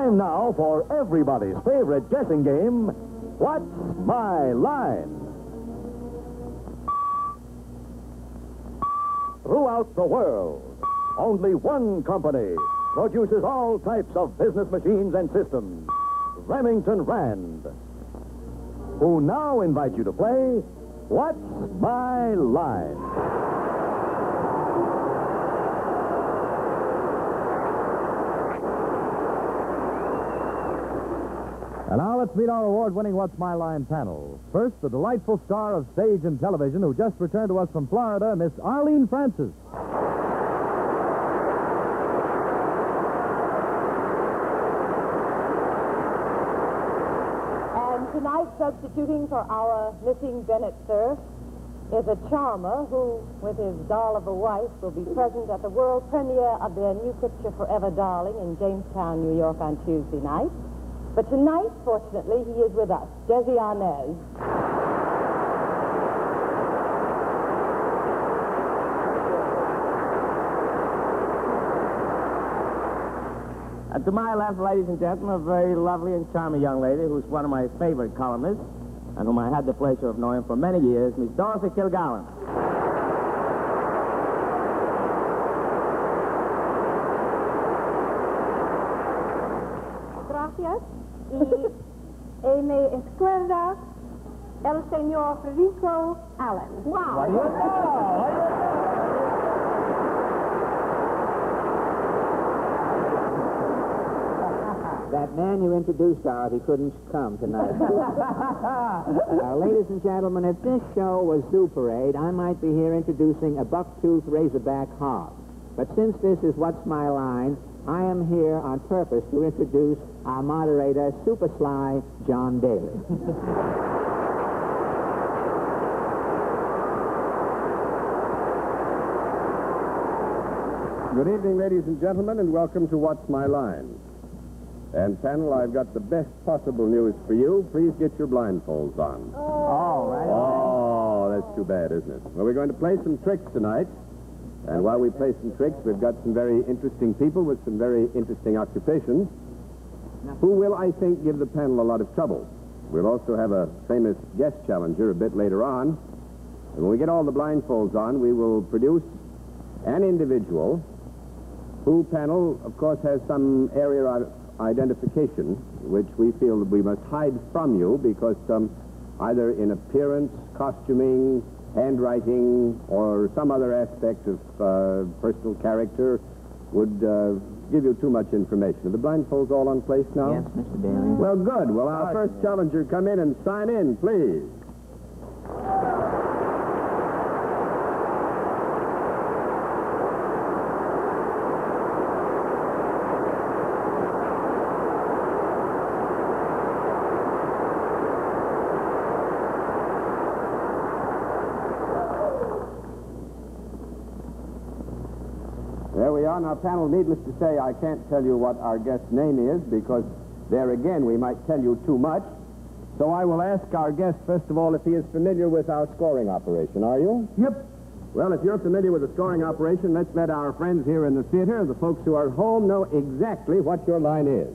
Time now for everybody's favorite guessing game, What's My Line? Throughout the world, only one company produces all types of business machines and systems, Remington Rand, who now invite you to play What's My Line? And now let's meet our award-winning What's My Line panel. First, the delightful star of stage and television who just returned to us from Florida, Miss Arlene Francis. And tonight, substituting for our missing Bennett, sir, is a charmer who, with his doll of a wife, will be present at the world premiere of their new picture, Forever Darling, in Jamestown, New York on Tuesday night. But tonight, fortunately, he is with us, Desi Arnaz. To my left, ladies and gentlemen, a very lovely and charming young lady who's one of my favorite columnists and whom I had the pleasure of knowing for many years, Miss Dorothy Kilgallen. Gracias. Y me izquierda el señor Federico Allen. Wow. That man you introduced, Dorothy, couldn't come tonight. Ladies and gentlemen, if this show was Zoo Parade, I might be here introducing a buck-toothed razorback hog. But since this is What's My Line, I am here on purpose to introduce our moderator, Super Sly John Daly. Good evening, ladies and gentlemen, and welcome to What's My Line. And, panel, I've got the best possible news for you. Please get your blindfolds on. All right. Oh, that's too bad, isn't it? Well, we're going to play some tricks tonight. And while we play some tricks, we've got some very interesting people with some very interesting occupations who will, I think, give the panel a lot of trouble. We'll also have a famous guest challenger a bit later on. And when we get all the blindfolds on, we will produce an individual who, panel, of course, has some area of identification which we feel that we must hide from you because either in appearance, costuming, handwriting, or some other aspect of personal character would give you too much information. Are the blindfolds all on place now? Yes, Mr. Daly. Well, good. Will our first challenger come in and sign in, please? There we are. Now, panel, needless to say, I can't tell you what our guest's name is because there again we might tell you too much. So I will ask our guest, first of all, if he is familiar with our scoring operation. Are you? Yep. Well, if you're familiar with the scoring operation, let's let our friends here in the theater, the folks who are at home, know exactly what your line is.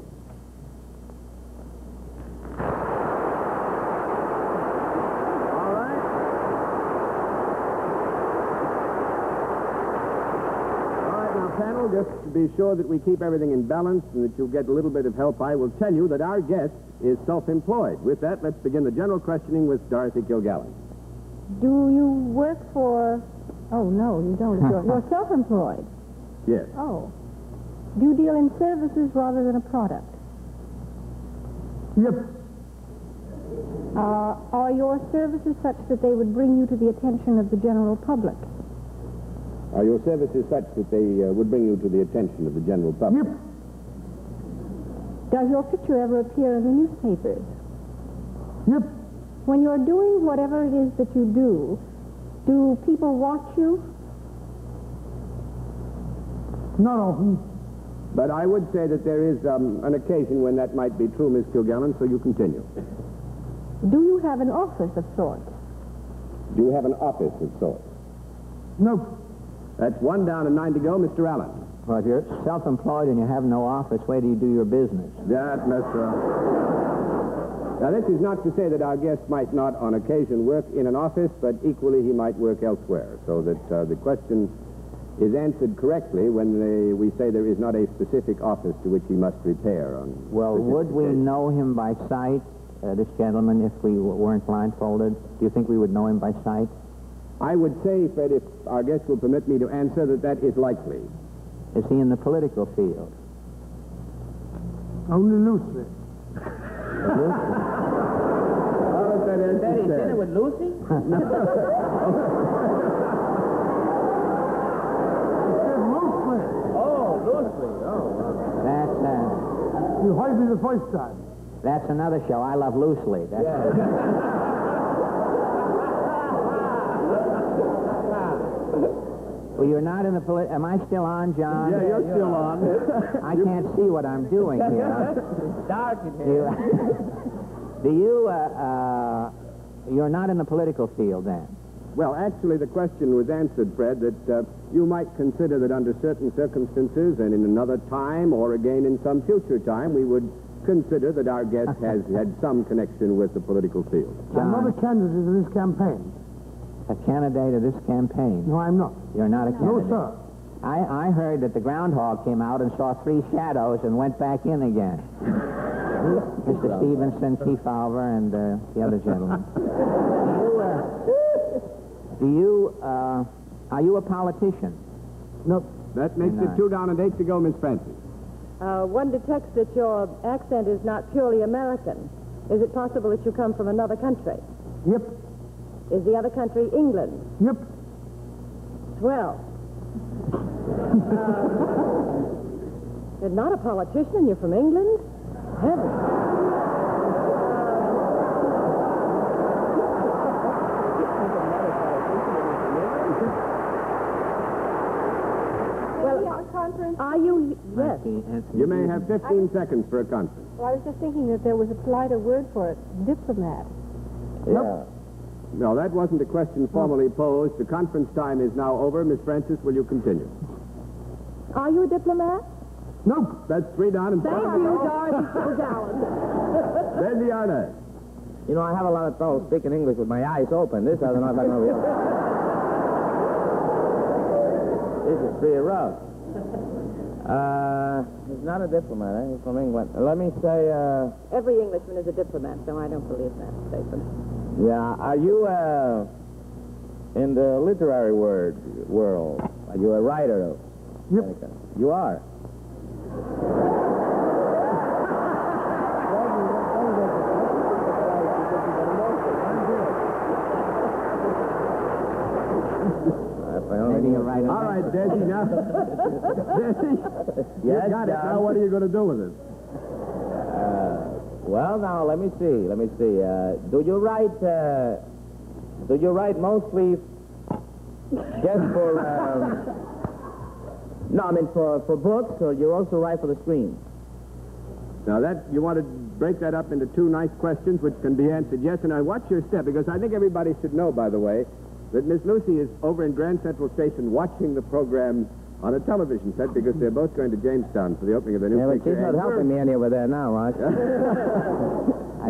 Panel, just to be sure that we keep everything in balance and that you'll get a little bit of help, I will tell you that our guest is self-employed. With that, let's begin the general questioning with Dorothy Kilgallen. Do you work for... Oh, no, you don't. You're self-employed. Yes. Oh. Do you deal in services rather than a product? Yep. Are your services such that they would bring you to the attention of the general public? Are your services such that they would bring you to the attention of the general public? Yep. Does your picture ever appear in the newspapers? Yep. When you're doing whatever it is that you do people watch you? No. But I would say that there is an occasion when that might be true, Miss Kilgallen, so you continue. Do you have an office of sorts? Do you have an office of sorts? Nope. That's 1 down and 9 to go, Mr. Allen. Well, if you're self-employed and you have no office, where do you do your business? That, Mr. Now, this is not to say that our guest might not on occasion work in an office, but equally he might work elsewhere, so that the question is answered correctly when we say there is not a specific office to which he must repair on. Well, would we know him by sight, this gentleman, if we weren't blindfolded? Do you think we would know him by sight? I would say, Fred, if our guest will permit me to answer, that is likely. Is he in the political field? Only loosely. Daddy, dinner with Lucy? Oh, loosely. Oh, That's, You heard me the first time. that's another show. I Love Loosely. That's Well, you're not in the Am I still on, John? Yeah, you're still on. I can't see what I'm doing here. It's dark in here. You're not in the political field then? Well, actually, the question was answered, Fred, that you might consider that under certain circumstances and in another time or again in some future time, we would consider that our guest has had some connection with the political field. I'm not a candidate in this campaign. A candidate of this campaign? No, I'm not. You're not a candidate? No, sir. I heard that the groundhog came out and saw 3 shadows and went back in again. Mr. Stevenson, Kefauver, and the other gentleman. Are you a politician? No. That makes it 2 down and 8 to go, Miss Francis. One detects that your accent is not purely American. Is it possible that you come from another country? Yep. Is the other country England? Yep. Swell. You're not a politician. You're from England? Heavens. Are you? Yes. You may have 15 seconds for a conference. Well, I was just thinking that there was a politer word for it. Diplomat. Yeah. No, that wasn't a question formally posed. The conference time is now over. Miss Francis, will you continue? Are you a diplomat? Nope. That's 3 down and 4 Thank to you, go. Dorothy so gallant. Then the honor. You know, I have a lot of trouble speaking English with my eyes open. This I don't know if I'm going to be able to. This is pretty rough. He's not a diplomat, eh? He's from England. Let me say, Every Englishman is a diplomat, so I don't believe that statement. yeah, are you, in the literary world? Are you a writer? Yep. You are? Maybe you're right. All right, Desi, now. Desi, Yes, you got it. John? Now, what are you going to do with it? Well, now, let me see. Do you write mostly just for, no, I mean for books, or you also write for the screen? Now, you want to break that up into 2 nice questions, which can be answered yes and no. Watch your step, because I think everybody should know, by the way, that Miss Lucy is over in Grand Central Station watching the program on a television set, because they're both going to Jamestown for the opening of the new Yeah, but picture. she's not and helping me any over there now, Ross. I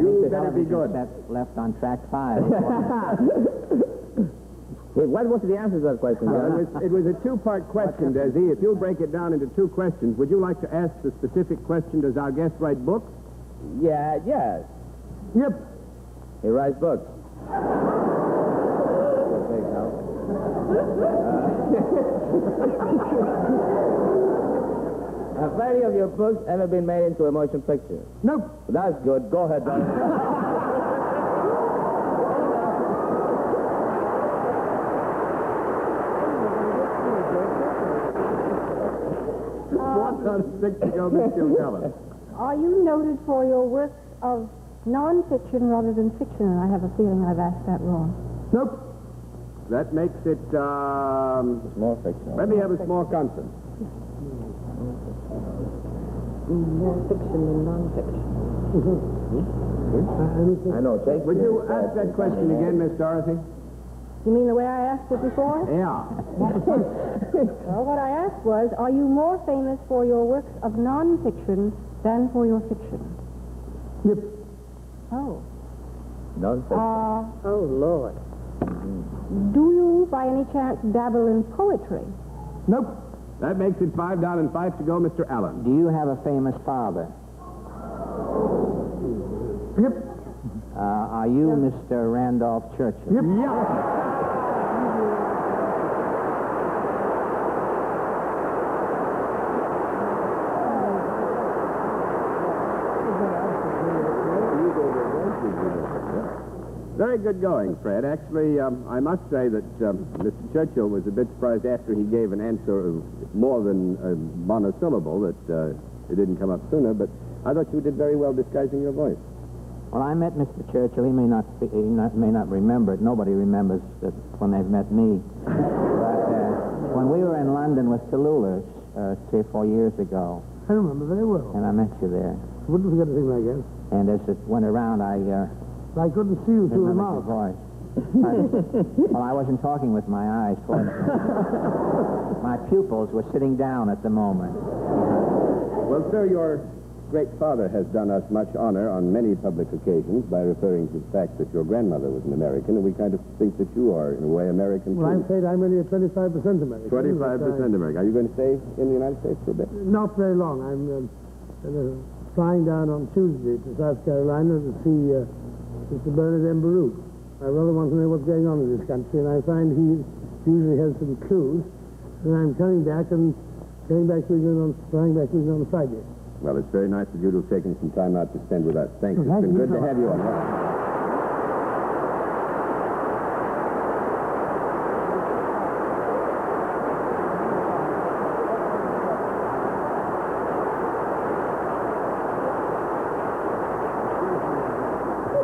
think You the better be television good. set's left on track 5. Wait, what was the answer to that question, Well, John? it was a 2-part question, Desi. If you'll break it down into 2 questions, would you like to ask the specific question, does our guest write books? Yeah, yes. Yep. He writes books. Have any of your books ever been made into a motion picture? Nope. That's good. Go ahead, Don. One out of 6 to go, Miss Gilgella. Are you noted for your works of non-fiction rather than fiction? And I have a feeling I've asked that wrong. Nope. That makes it, It's more fictional. let me have a small conference. More fiction than non-fiction. I know. Shakespeare. Would you ask that question again, Miss Dorothy? You mean the way I asked it before? Yeah. Well, what I asked was, are you more famous for your works of non-fiction than for your fiction? Yep. Oh. Oh, Lord. Do you, by any chance, dabble in poetry? Nope. That makes it 5 down and 5 to go, Mr. Allen. Do you have a famous father? Yep. Are you Mr. Randolph Churchill? Yep. Very good going, Fred. Actually, I must say that Mr. Churchill was a bit surprised after he gave an answer of more than a monosyllable that it didn't come up sooner, but I thought you did very well disguising your voice. Well, I met Mr. Churchill. He may not remember it. Nobody remembers it when they've met me. But when we were in London with Tallulah's 3 or 4 years ago, I remember very well. and I met you there, Wouldn't forget a thing like that. and as it went around, I I couldn't see you through the remembered your mouth. voice. Well, I wasn't talking with my eyes. My pupils were sitting down at the moment. Well, sir, your great father has done us much honor on many public occasions by referring to the fact that your grandmother was an American, and we kind of think that you are, in a way, American, Well, I'm too. afraid I'm only a 25% American. 25% American. Are you going to stay in the United States for a bit? Not very long. I'm flying down on Tuesday to South Carolina to see Mr. Bernard M. Baruch. I rather want to know what's going on in this country, and I find he usually has some clues. And I'm coming back and flying back with him on Friday. Well, it's very nice of you to have taken some time out to spend with us. Thanks. It's Thank been you. good to have you on.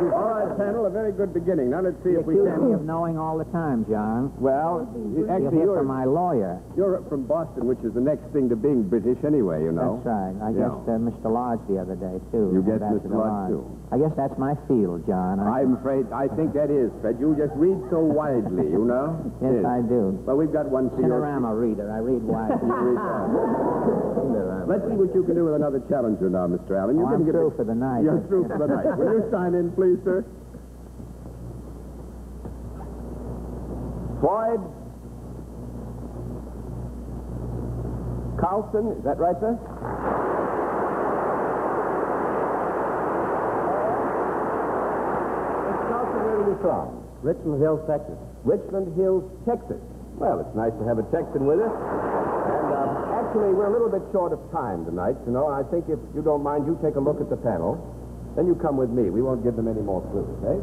All right, panel, a very good beginning. Now let's see if we Accuse me can... of knowing all the time, John. Well, actually, You're from my lawyer. you're from Boston, which is the next thing to being British anyway, you know. That's right. I Yeah. guessed Mr. Lodge the other day, too. You guessed Ambassador Mr. Lodge, too. I guess that's my field, John. I'm afraid, I think that is, Fred. You just read so widely, you know? Yes, I do. Well, we've got one for your... Cinerama reader. I read widely. You read that. Let's see what you can do with another challenger now, Mr. Allen. Oh, I'm through for the night. You're through for the night. Will you sign in, please, sir? Floyd. Carlson, is that right, sir? Mr. Carlson, where are you from? Richland Hills, Texas. Richland Hills, Texas. Well, it's nice to have a Texan with us. And actually, we're a little bit short of time tonight, you know. I think if you don't mind, you take a look at the panel. Then you come with me. We won't give them any more clues, okay?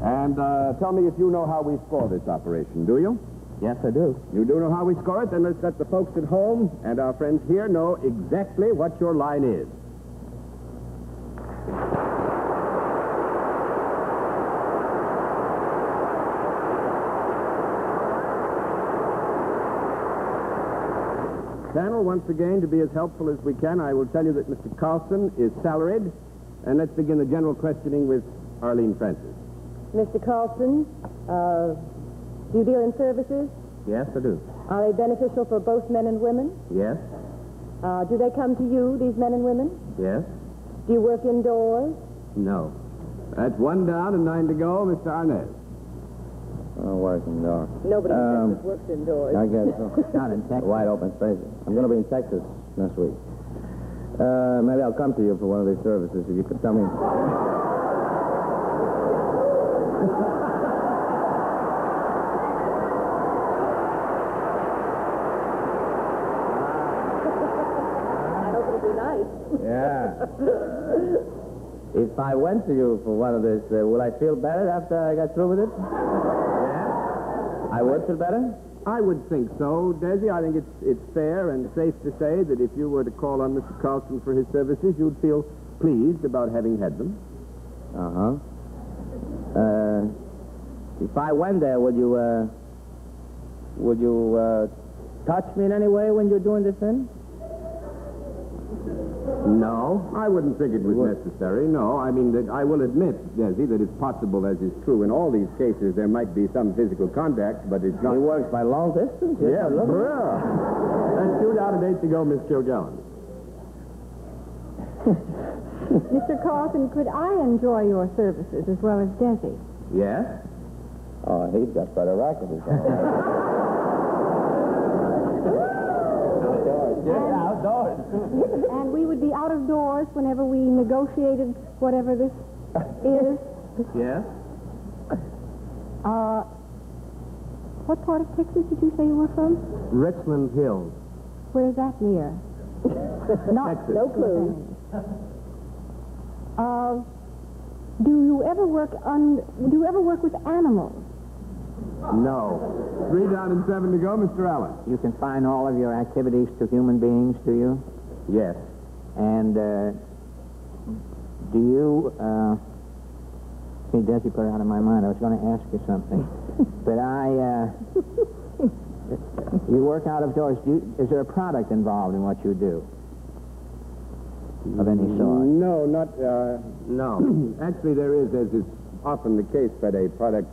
And tell me if you know how we score this operation, do you? Yes, I do. You do know how we score it? Then let's let the folks at home and our friends here know exactly what your line is. Panel, once again, to be as helpful as we can, I will tell you that Mr. Carlson is salaried. And let's begin the general questioning with Arlene Francis. Mr. Carlson, do you deal in services? Yes, I do. Are they beneficial for both men and women? Yes, Do they come to you, these men and women? yes, Do you work indoors? no. That's 1 down and 9 to go, Mr. Arnett. Working door. Nobody in Texas works indoors. I guess so. Not in Texas. Wide open spaces. I'm going to be in Texas next week. Maybe I'll come to you for one of these services if you could tell me. I hope it'll be nice. Yeah. If I went to you for one of these, will I feel better after I got through with it? Yeah? I would feel better? I would think so, Desi. I think it's fair and safe to say that if you were to call on Mr. Carlson for his services, you'd feel pleased about having had them. Uh-huh. If I went there, would you touch me in any way when you're doing this thing? No, I wouldn't think it was necessary. No, I mean, that I will admit, Desi, that it's possible, as is true in all these cases, there might be some physical contact, but it's not... He works by long distance. Yeah, That's 2 down and 8 to go, Miss Kilgallen. Mr. Carlson, could I enjoy your services as well as Desi? Yes? Oh, he's got better racket. Outdoors. And we would be out of doors whenever we negotiated whatever this is. Yes? What part of Texas did you say you were from? Richland Hills. Where's that near? Texas. No clue. Do you ever work with animals? No. 3 down and 7 to go, Mr. Allen. You confine all of your activities to human beings, do you? Yes. And do you... See, Desi put it out of my mind. I was going to ask you something. But you work out of doors. Is there a product involved in what you do? Of any sort? No, not... no. Actually, there is, as is often the case, but a product,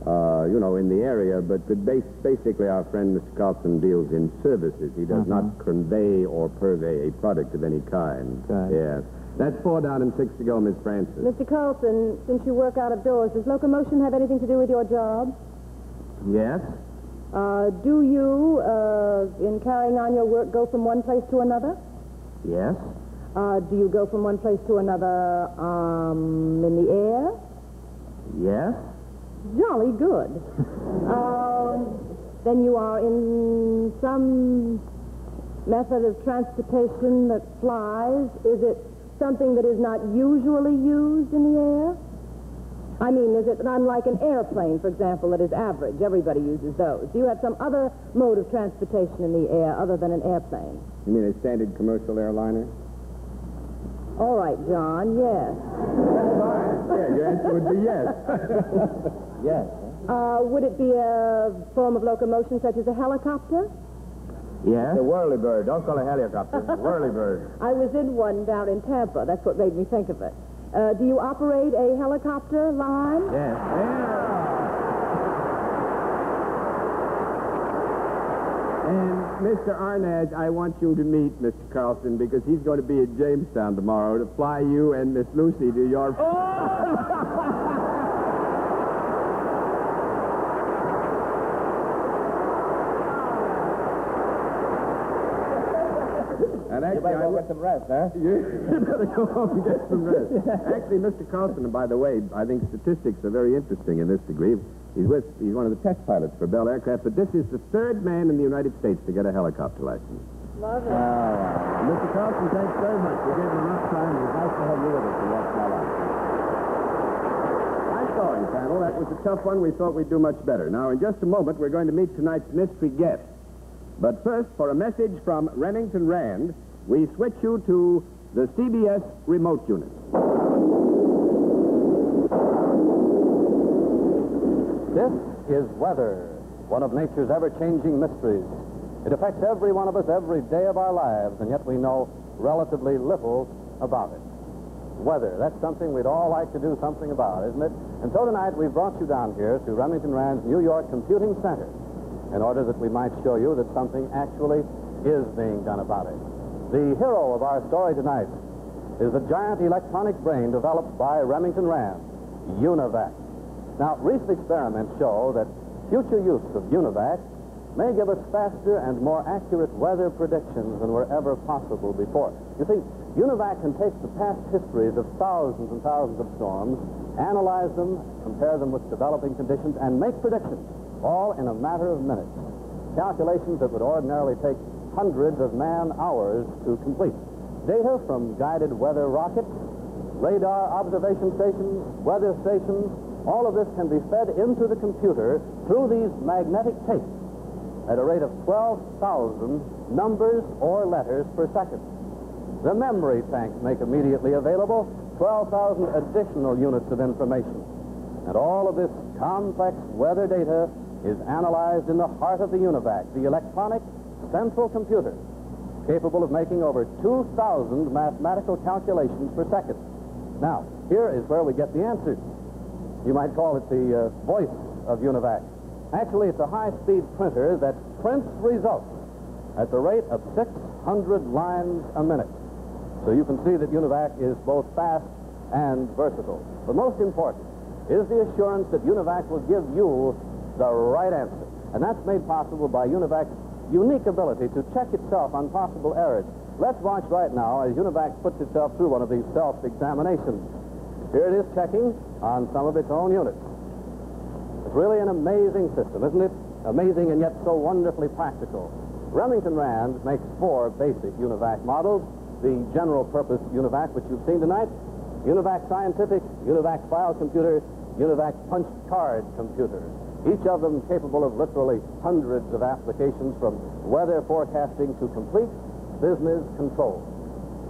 in the area. But basically, our friend, Mr. Carlson, deals in services. He does not convey or purvey a product of any kind. Good. Yes. That's 4 down and 6 to go, Miss Francis. Mr. Carlson, since you work out of doors, does locomotion have anything to do with your job? Yes? Do you, in carrying on your work, go from one place to another? Yes? Do you go from one place to another in the air? Yes? Jolly good. Then you are in some method of transportation that flies. Is it something that is not usually used in the air? I mean, is it unlike an airplane, for example, that is average? Everybody uses those. Do you have some other mode of transportation in the air other than an airplane? You mean a standard commercial airliner? All right, John, yes. Yeah, your answer would be yes. Yes. Would it be a form of locomotion such as a helicopter? Yes? The whirlybird. Don't call it a helicopter. Whirlybird. I was in one down in Tampa. That's what made me think of it. Do you operate a helicopter line? Yes. And Mr. Arnaz, I want you to meet Mr. Carlson because he's going to be at Jamestown tomorrow to fly you and Miss Lucy to your... And You actually, better go get some rest, huh? You better go home and get some rest. Actually, Mr. Carlson, and by the way, I think statistics are very interesting in this degree. He's one of the test pilots for Bell Aircraft, but this is the 3rd man in the United States to get a helicopter license. Lovely. Mr. Carlson, thanks very much. We gave him enough time. It was nice to have you with us to watch my life. I'm sorry, panel. That was a tough one. We thought we'd do much better. Now, in just a moment, we're going to meet tonight's mystery guest. But first, for a message from Remington Rand, we switch you to the CBS remote unit. This is weather, one of nature's ever-changing mysteries. It affects every one of us every day of our lives, and yet we know relatively little about it. Weather, that's something we'd all like to do something about, isn't it? And so tonight we've brought you down here to Remington Rand's New York Computing Center in order that we might show you that something actually is being done about it. The hero of our story tonight is the giant electronic brain developed by Remington Rand, Novak. Now, recent experiments show that future use of Novak may give us faster and more accurate weather predictions than were ever possible before. You see, Novak can take the past histories of thousands and thousands of storms, analyze them, compare them with developing conditions, and make predictions, all in a matter of minutes. Calculations that would ordinarily take hundreds of man-hours to complete. Data from guided weather rockets, radar observation stations, weather stations, all of this can be fed into the computer through these magnetic tapes at a rate of 12,000 numbers or letters per second. The memory tanks make immediately available 12,000 additional units of information. And all of this complex weather data is analyzed in the heart of the Novak, the electronic central computer. capable of making over 2,000 mathematical calculations per second. Now, here is where we get the answer. You might call it the voice of UNIVAC. Actually, it's a high-speed printer that prints results at the rate of 600 lines a minute. So you can see that UNIVAC is both fast and versatile. But most important is the assurance that UNIVAC will give you the right answer. And that's made possible by UNIVAC's unique ability to check itself on possible errors. Let's watch right now as UNIVAC puts itself through one of these self-examinations. Here it is checking on some of its own units. It's really an amazing system, isn't it? Amazing and yet so wonderfully practical. Remington Rand makes 4 basic UNIVAC models. The general-purpose UNIVAC, which you've seen tonight, UNIVAC Scientific, UNIVAC File Computer, UNIVAC Punch Card Computer. Each of them capable of literally hundreds of applications from weather forecasting to complete business control.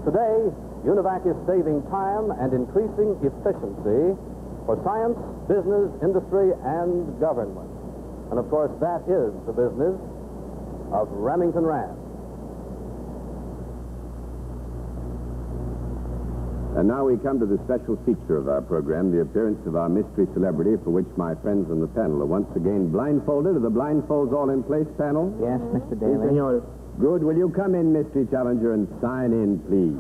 Today, UNIVAC is saving time and increasing efficiency for science, business, industry, and government. And of course, that is the business of Remington Rand. And now we come to the special feature of our program, the appearance of our mystery celebrity, for which my friends on the panel are once again blindfolded. Are the blindfolds all in place, panel? Yes, Mr. Daly. Senor. Good. Will you come in, mystery challenger, and sign in, please?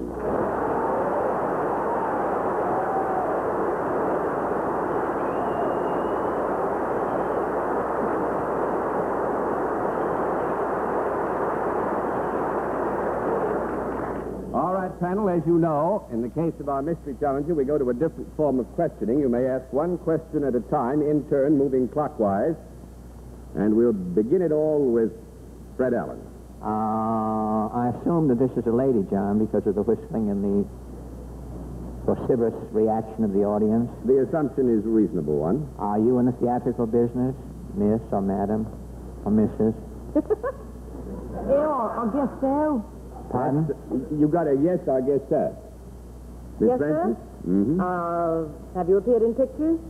Panel, as you know, in the case of our mystery challenger, we go to a different form of questioning. You may ask one question at a time, in turn, moving clockwise. And we'll begin it all with Fred Allen. I assume that this is a lady, John, because of the whistling and the vociferous reaction of the audience. The assumption is a reasonable one. Are you in the theatrical business, Miss or Madam or Mrs.? Yeah, I guess so. Pardon? You got a yes, I guess so. Miss Yes, Francis? sir? Mm-hmm. Have you appeared in pictures?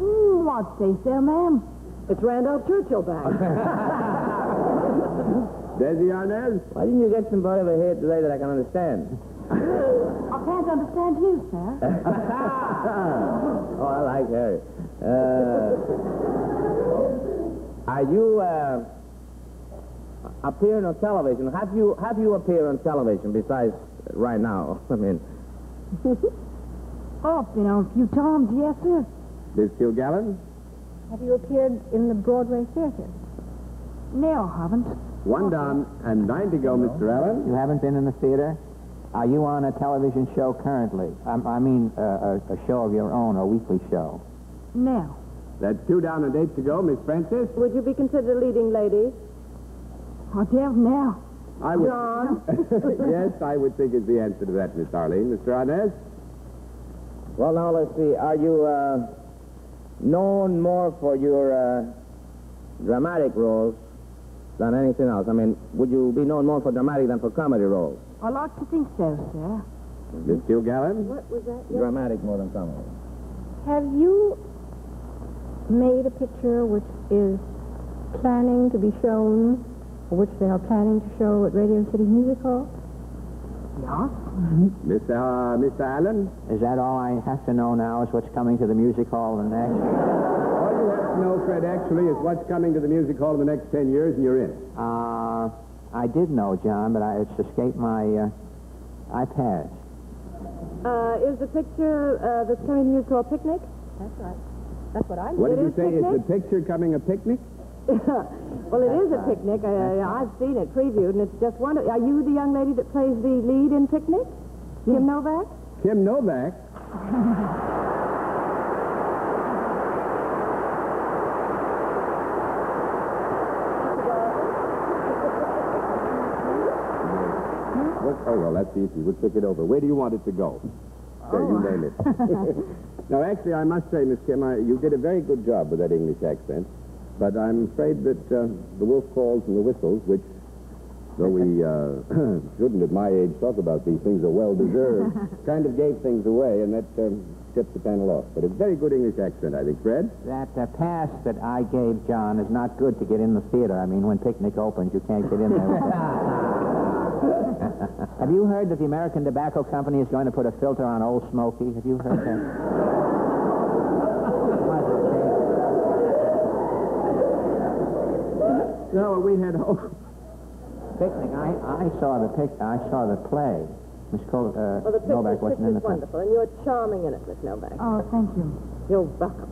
I'd say so, ma'am. It's Randolph Churchill back. Desi Arnaz? Why didn't you get somebody over here today that I can understand? I can't understand you, sir. Oh, I like her. Are you appearing on television? Have you appeared on television besides right now? I mean, Oh, I've been on a few times, yes, sir. Miss Kilgallen? Have you appeared in the Broadway theater? No, I haven't. One down and 9 to go, Mr. Allen. You haven't been in the theater? Are you on a television show currently? I mean, a show of your own, a weekly show. No. That's 2 down and 8 to go, Miss Francis. Would you be considered a leading lady? I don't know. I would. John? Yes, I would think is the answer to that, Miss Arlene. Mr. Arnaz? well, now let's see. Are you known more for your dramatic roles than anything else? I mean, would you be known more for dramatic than for comedy roles? I like to think so, sir. Miss Kilgallen? What was that? Dramatic more than comedy. Have you made a picture which is planning to be shown, or which they are planning to show at Radio City Music Hall? Yeah. Mr. Allen? Is that all I have to know now, is what's coming to the music hall the next? All you have to know, Fred, actually, is what's coming to the music hall in the next 10 years, and you're in. I did know, John, but it's escaped my, I passed. Is the picture that's coming to you called Picnic? That's right. That's what I What It did you is say? Is picnic? the picture coming a picnic? Well, it is a picnic. I've seen it previewed, and it's just wonderful. Are you the young lady that plays the lead in Picnic? Kim Novak? Kim Novak? Oh, well, that's easy. We'll kick it over. Where do you want it to go? There, you name it. Now, actually, I must say, Miss Kim, you did a very good job with that English accent. But I'm afraid that the wolf calls and the whistles, which, though we shouldn't at my age talk about these things, are well-deserved, kind of gave things away, and that tipped the panel off. But a very good English accent, I think. Fred? That pass that I gave John is not good to get in the theater. I mean, when Picnic opens, you can't get in there. Have you heard that the American Tobacco Company is going to put a filter on Old Smoky? Have you heard that? No, we had hoped. Picnic. I saw the play. Miss Well, the Novak wasn't in the play. wonderful, and you're charming in it, Miss Novak. Oh, thank you. You're welcome.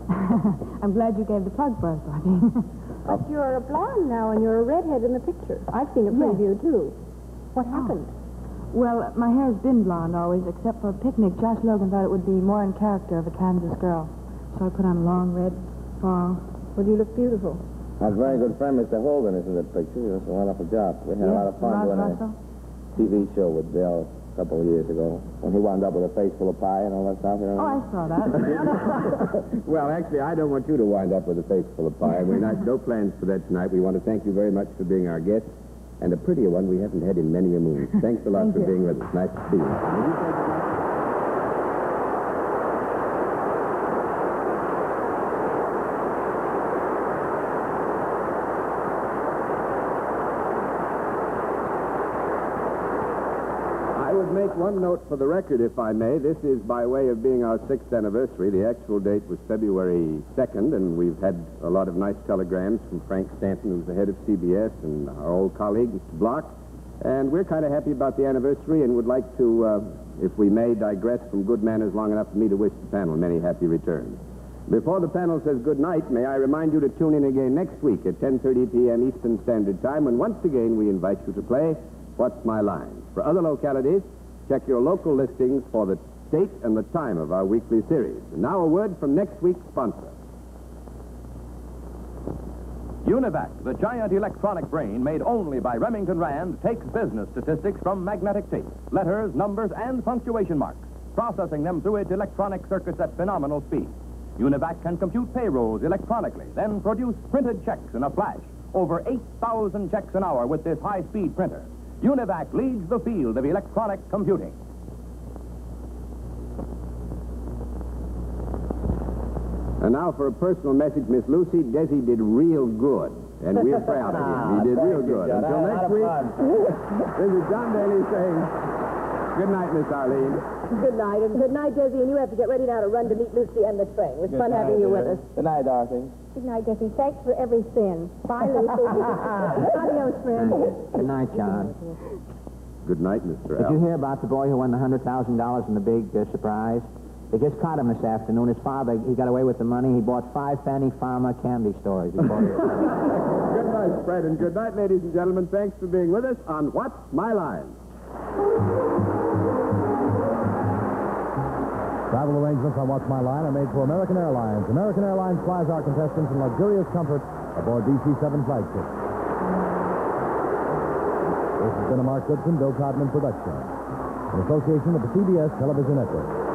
I'm glad you gave the plug for us, Dorothy. But you're a blonde now, and you're a redhead in the picture. I've seen a preview, too. What happened? Well, my hair's been blonde always, except for a picnic. Josh Logan thought it would be more in character of a Kansas girl. So I put on long red fall. Well, you look beautiful. Our very good friend, Mr. Holden, is in that picture. He does a wonderful job. We had a lot of fun doing a TV show with Bill a couple of years ago when he wound up with a face full of pie and all that stuff. You know? Oh, I saw that. Well, actually, I don't want you to wind up with a face full of pie. We're not no plans for that tonight. We want to thank you very much for being our guest, and a prettier one we haven't had in many a moon. Thanks a lot for being with us. Nice to see you. Will you take it? I would make one note for the record, if I may. This is by way of being our 6th anniversary. The actual date was February 2nd, and we've had a lot of nice telegrams from Frank Stanton, who's the head of CBS, and our old colleague, Mr. Block. And we're kind of happy about the anniversary and would like to, if we may, digress from good manners long enough for me to wish the panel many happy returns. Before the panel says good night, may I remind you to tune in again next week at 10:30 p.m. Eastern Standard Time, when once again we invite you to play What's My Line? For other localities, check your local listings for the date and the time of our weekly series. And now a word from next week's sponsor. Univac, the giant electronic brain made only by Remington Rand, takes business statistics from magnetic tape, letters, numbers, and punctuation marks, processing them through its electronic circuits at phenomenal speed. Univac can compute payrolls electronically, then produce printed checks in a flash. Over 8,000 checks an hour with this high-speed printer. Univac leads the field of electronic computing. And now for a personal message, Miss Lucy. Desi did real good, and we're proud of him. He did real good. Until next week, this is John Daly saying good night, Miss Arlene. Good night, and good night, Desi, and you have to get ready now to run to meet Lucy and the train. It was fun having you with us. Good night, Dorothy. Good night, Jesse. Thanks for every sin. Bye, Lucy. Adios, friend. Good night, John. Good night, Mr. Did Al. you hear about the boy who won the $100,000 in the big surprise? They just caught him this afternoon. His father, he got away with the money. He bought 5 Fanny Farmer candy stores. He bought it. Good night, Fred, and good night, ladies and gentlemen. Thanks for being with us on What's My Line? Travel arrangements on What's My Line are made for American Airlines. American Airlines flies our contestants in luxurious comfort aboard DC-7 flagship. This has been a Mark Goodson, Bill Codman production, in association with the CBS Television Network.